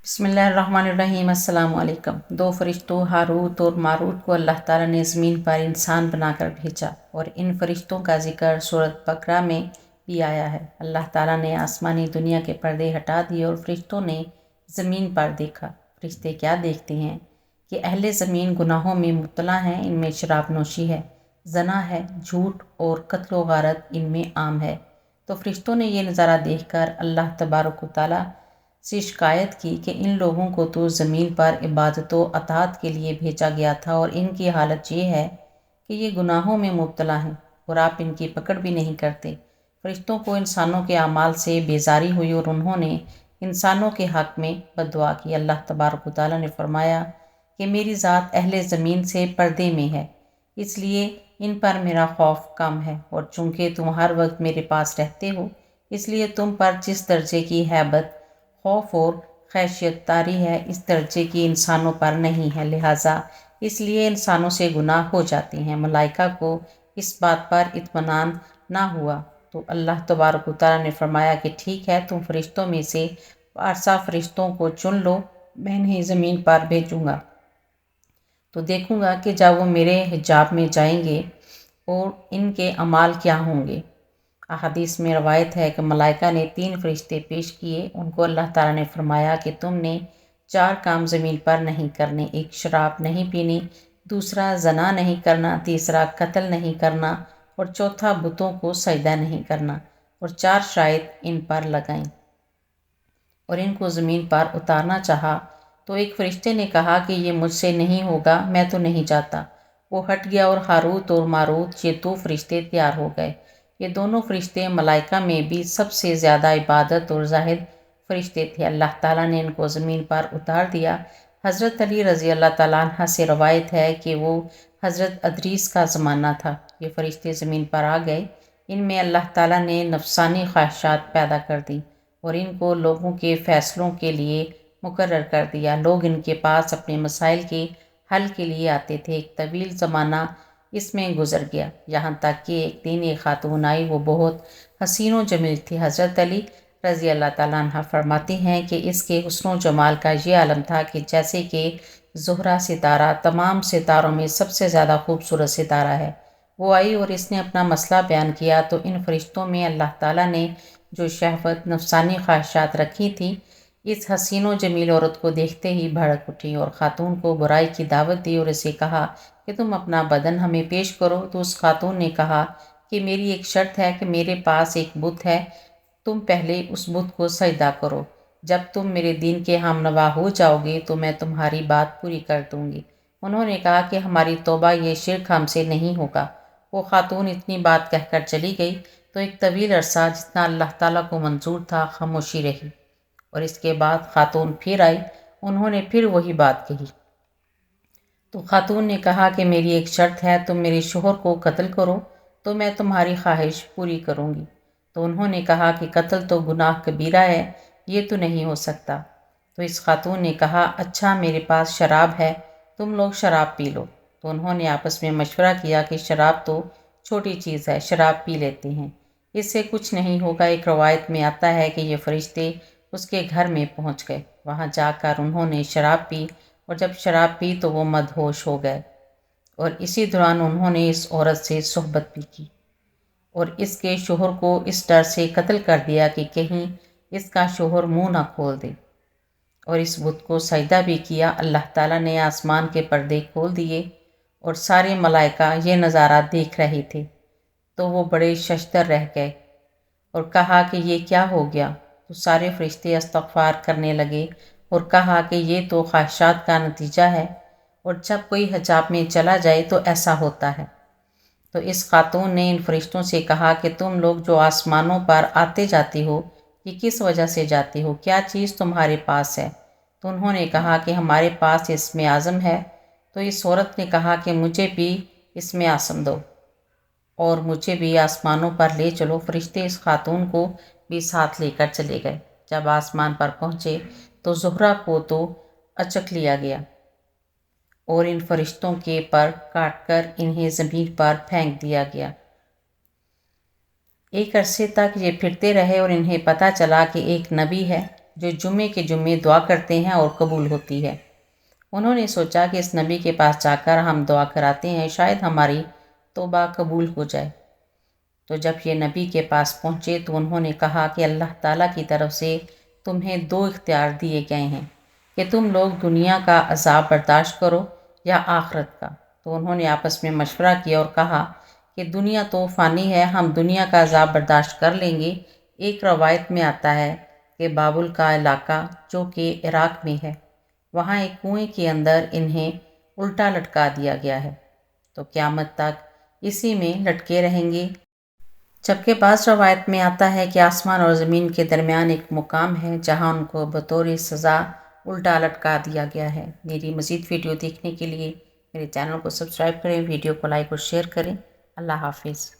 बिस्मिल्लाहिर्रहमानिर्रहीम। अस्सलाम वालेकुम। दो फरिश्तों हारूत और मारूत को अल्लाह ताला ने ज़मीन पर इंसान बनाकर भेजा और इन फरिश्तों का जिक्र सूरत बकरा में भी आया है। अल्लाह ताला ने आसमानी दुनिया के पर्दे हटा दिए और फरिश्तों ने ज़मीन पर देखा। फरिश्ते क्या देखते हैं कि अहले ज़मीन गुनाहों में मुब्तला हैं। इनमें शराब नोशी है, जना है, झूठ और कत्ल व गारत इनमें आम है। तो फरिश्तों ने यह नज़ारा देखकर अल्लाह तबारक व तआला से शिकायत की कि इन लोगों को तो ज़मीन पर इबादत व अताअत के लिए भेजा गया था और इनकी हालत ये है कि ये गुनाहों में मुब्तला हैं और आप इनकी पकड़ भी नहीं करते। फरिश्तों को इंसानों के अमाल से बेजारी हुई और उन्होंने इंसानों के हक़ में बद्दुआ की। अल्लाह तबारक व तआला ने फरमाया कि मेरी ज़ात अहले ज़मीन से पर्दे में है, इसलिए इन पर मेरा खौफ कम है, और चूँकि तुम हर वक्त मेरे पास रहते हो इसलिए तुम पर जिस दर्जे की हैबत, खौफ और खैशियत तारी है इस दर्जे की इंसानों पर नहीं है, लिहाजा इसलिए इंसानों से गुनाह हो जाते हैं। मलाइका को इस बात पर इत्मीनान ना हुआ तो अल्लाह तबारक व तआला ने फरमाया कि ठीक है, तुम फरिश्तों में से 5 फरिश्तों को चुन लो, मैं इन्हें ज़मीन पर भेजूँगा तो देखूँगा कि जब वो मेरे हिजाब में जाएंगे और इनके अमाल क्या होंगे। अहादीस में रवायत है कि मलाइका ने 3 फरिश्ते पेश किए। उनको अल्लाह ताला ने फरमाया कि तुमने 4 काम ज़मीन पर नहीं करने, एक शराब नहीं पीनी, दूसरा जना नहीं करना, तीसरा कत्ल नहीं करना और चौथा बुतों को सजदा नहीं करना, और 4 शराइत इन पर लगाईं और इनको ज़मीन पर उतारना चाहा तो एक फरिश्ते ने कहा कि ये मुझसे नहीं होगा, मैं तो नहीं जाता। वो हट गया और हारूत और मारूत ये 2 फरिश्ते तैयार हो गए। ये दोनों फरिश्ते मलाइका में भी सबसे ज़्यादा इबादत और जाहिद फरिश्ते थे। अल्लाह ताला ने इनको ज़मीन पर उतार दिया। हज़रत अली रज़ी अल्लाह ताला अन्हा से रवायत है कि वो हज़रत अदरीस का ज़माना था। ये फरिश्ते ज़मीन पर आ गए। इनमें अल्लाह ताला ने नफसानी ख्वाहिशात पैदा कर दी और इनको लोगों के फ़ैसलों के लिए मुकर्रर कर दिया। लोग इनके पास अपने मसाइल के हल के लिए आते थे। एक तवील ज़माना इसमें गुजर गया, यहाँ तक कि एक दिन एक खातून आई। वो बहुत हसीन व जमील थी। हज़रत अली रज़ी अल्लाह ताला अन्हा फरमाती हैं कि इसके हुस्न व जमाल का ये आलम था कि जैसे कि ज़ुहरा सितारा तमाम सितारों में सबसे ज़्यादा खूबसूरत सितारा है। वो आई और इसने अपना मसला बयान किया तो इन फरिश्तों में अल्लाह ताला ने जो शहवत नफसानी ख्वाहिशात रखी थी, इस हसीन व जमील औरत को देखते ही भड़क उठी और ख़ातून को बुराई की दावत दी और इसे कहा कि तुम अपना बदन हमें पेश करो। तो उस खातून ने कहा कि मेरी एक शर्त है कि मेरे पास एक बुत है, तुम पहले उस बुत को सजदा करो। जब तुम मेरे दीन के हमनवा हो जाओगे तो मैं तुम्हारी बात पूरी कर दूंगी। उन्होंने कहा कि हमारी तौबा, ये शिर्क हमसे नहीं होगा। वो खातून इतनी बात कहकर चली गई तो एक तवील अरसा, जितना अल्लाह ताला को मंजूर था, खामोशी रही और इसके बाद खातून फिर आई। उन्होंने फिर वही बात कही तो खातून ने कहा कि मेरी एक शर्त है, तुम मेरे शोहर को कत्ल करो तो मैं तुम्हारी ख्वाहिश पूरी करूँगी। तो उन्होंने कहा कि कत्ल तो गुनाह कबीरा है, ये तो नहीं हो सकता। तो इस खातून ने कहा अच्छा, मेरे पास शराब है, तुम लोग शराब पी लो। तो उन्होंने आपस में मशवरा किया कि शराब तो छोटी चीज़ है, शराब पी लेते हैं, इससे कुछ नहीं होगा। एक रवायत में आता है कि ये फरिश्ते उसके घर में पहुंच गए। वहां जाकर उन्होंने शराब पी और जब शराब पी तो वो मदहोश हो गए और इसी दौरान उन्होंने इस औरत से सोहबत भी की और इसके शोहर को इस डर से कत्ल कर दिया कि कहीं इसका शोहर मुंह ना खोल दे, और इस बुत को सजदा भी किया। अल्लाह ताला ने आसमान के पर्दे खोल दिए और सारे मलाइका ये नज़ारा देख रहे थे तो वो बड़े शशदर रह गए और कहा कि ये क्या हो गया। तो सारे फरिश्ते इस्तग़फ़ार करने लगे और कहा कि ये तो ख्वाहिशात का नतीजा है और जब कोई हिजाब में चला जाए तो ऐसा होता है। तो इस खातून ने इन फरिश्तों से कहा कि तुम लोग जो आसमानों पर आते जाते हो, ये किस वजह से जाते हो, क्या चीज़ तुम्हारे पास है। तो उन्होंने कहा कि हमारे पास इसमें आज़म है। तो इस औरत ने कहा कि मुझे भी इसमें आज़म दो और मुझे भी आसमानों पर ले चलो। फरिश्ते इस खातून को भी साथ लेकर चले गए। जब आसमान पर पहुँचे तो ज़ुहरा को तो अचक लिया गया और इन फरिश्तों के पर काटकर इन्हें ज़मीन पर फेंक दिया गया। एक अरसे तक ये फिरते रहे और इन्हें पता चला कि एक नबी है جو جمعے کے جمعے دعا کرتے ہیں اور قبول ہوتی ہے۔ انہوں نے سوچا کہ اس نبی کے پاس جا کر ہم دعا کراتے ہیں، شاید ہماری توبہ قبول ہو جائے۔ تو جب یہ نبی کے پاس پہنچے تو انہوں نے کہا کہ اللہ تعالیٰ کی طرف سے تمہیں 2 اختیار دیے گئے ہیں کہ تم لوگ دنیا کا عذاب برداشت کرو یا آخرت کا۔ تو انہوں نے آپس میں مشورہ کیا اور کہا کہ دنیا تو فانی ہے، ہم دنیا کا عذاب برداشت کر لیں گے۔ ایک روایت میں آتا ہے کہ بابل کا علاقہ جو کہ عراق میں ہے، وہاں ایک کنویں کے اندر انہیں الٹا لٹکا دیا گیا ہے، تو قیامت تک اسی میں لٹکے رہیں گے۔ جبکہ بعض روایت میں آتا ہے کہ آسمان اور زمین کے درمیان ایک مقام ہے جہاں ان کو بطور سزا الٹا لٹکا دیا گیا ہے۔ میری مزید ویڈیو دیکھنے کے لیے میرے چینل کو سبسکرائب کریں، ویڈیو کو لائک اور شیئر کریں۔ اللہ حافظ۔